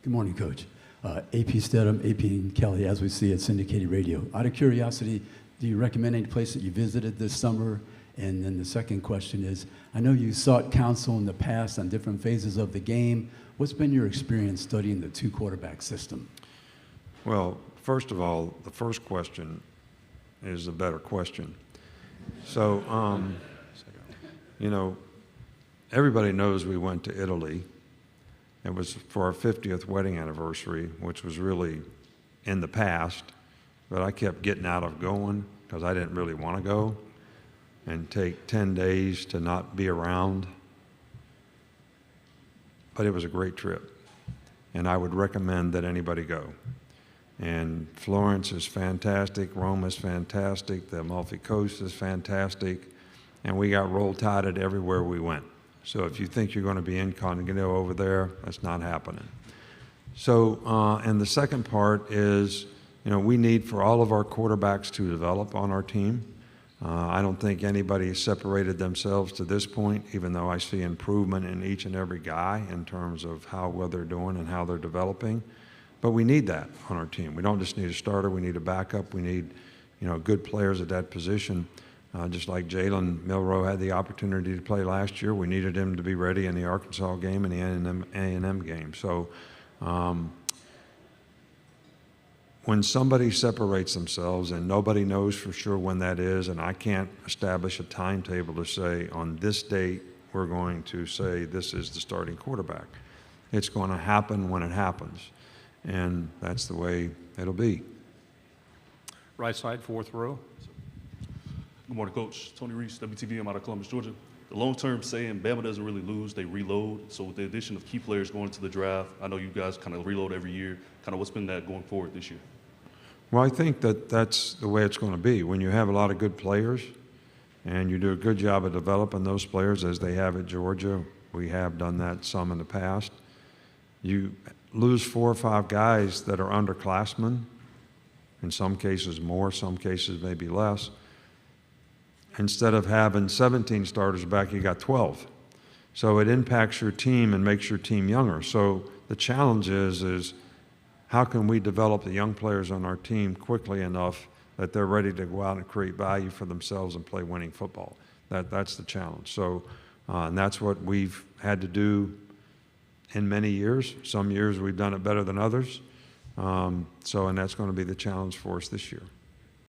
Good morning, Coach. AP Stedham, AP and Kelly, as we see at syndicated radio. Out of curiosity, do you recommend any place that you visited this summer? And then the second question is, I know you sought counsel in the past on different phases of the game. What's been your experience studying the two-quarterback system? Well, first of all, the first question is a better question. So, you know, everybody knows we went to Italy. It was for our 50th wedding anniversary, which was really in the past, but I kept getting out of going because I didn't really want to go and take 10 days to not be around. But it was a great trip, and I would recommend that anybody go. And Florence is fantastic, Rome is fantastic, the Amalfi Coast is fantastic, and we got roll-tided everywhere we went. So if you think you're going to be incognito over there, that's not happening. So, and the second part is, you know, we need for all of our quarterbacks to develop on our team. I don't think anybody has separated themselves to this point, even though I see improvement in each and every guy in terms of how well they're doing and how they're developing. But we need that on our team. We don't just need a starter, we need a backup, we need, you know, good players at that position. Just like Jalen Milroe had the opportunity to play last year, we needed him to be ready in the Arkansas game and the A&M game. So when somebody separates themselves and nobody knows for sure when that is, and I can't establish a timetable to say on this date we're going to say this is the starting quarterback. It's going to happen when it happens, and that's the way it'll be. Right side, fourth row. Good morning, Coach. Tony Reese, WTV. I'm out of Columbus, Georgia. The long-term saying, Bama doesn't really lose, they reload. So with the addition of key players going into the draft, I know you guys kind of reload every year. Kind of what's been that going forward this year? Well, I think that that's the way it's going to be. When you have a lot of good players and you do a good job of developing those players as they have at Georgia, we have done that some in the past, you lose 4 or 5 guys that are underclassmen, in some cases more, some cases maybe less. Instead of having 17 starters back, you got 12. So it impacts your team and makes your team younger. So the challenge is how can we develop the young players on our team quickly enough that they're ready to go out and create value for themselves and play winning football? That's the challenge. So, and that's what we've had to do in many years. Some years we've done it better than others. And that's going to be the challenge for us this year.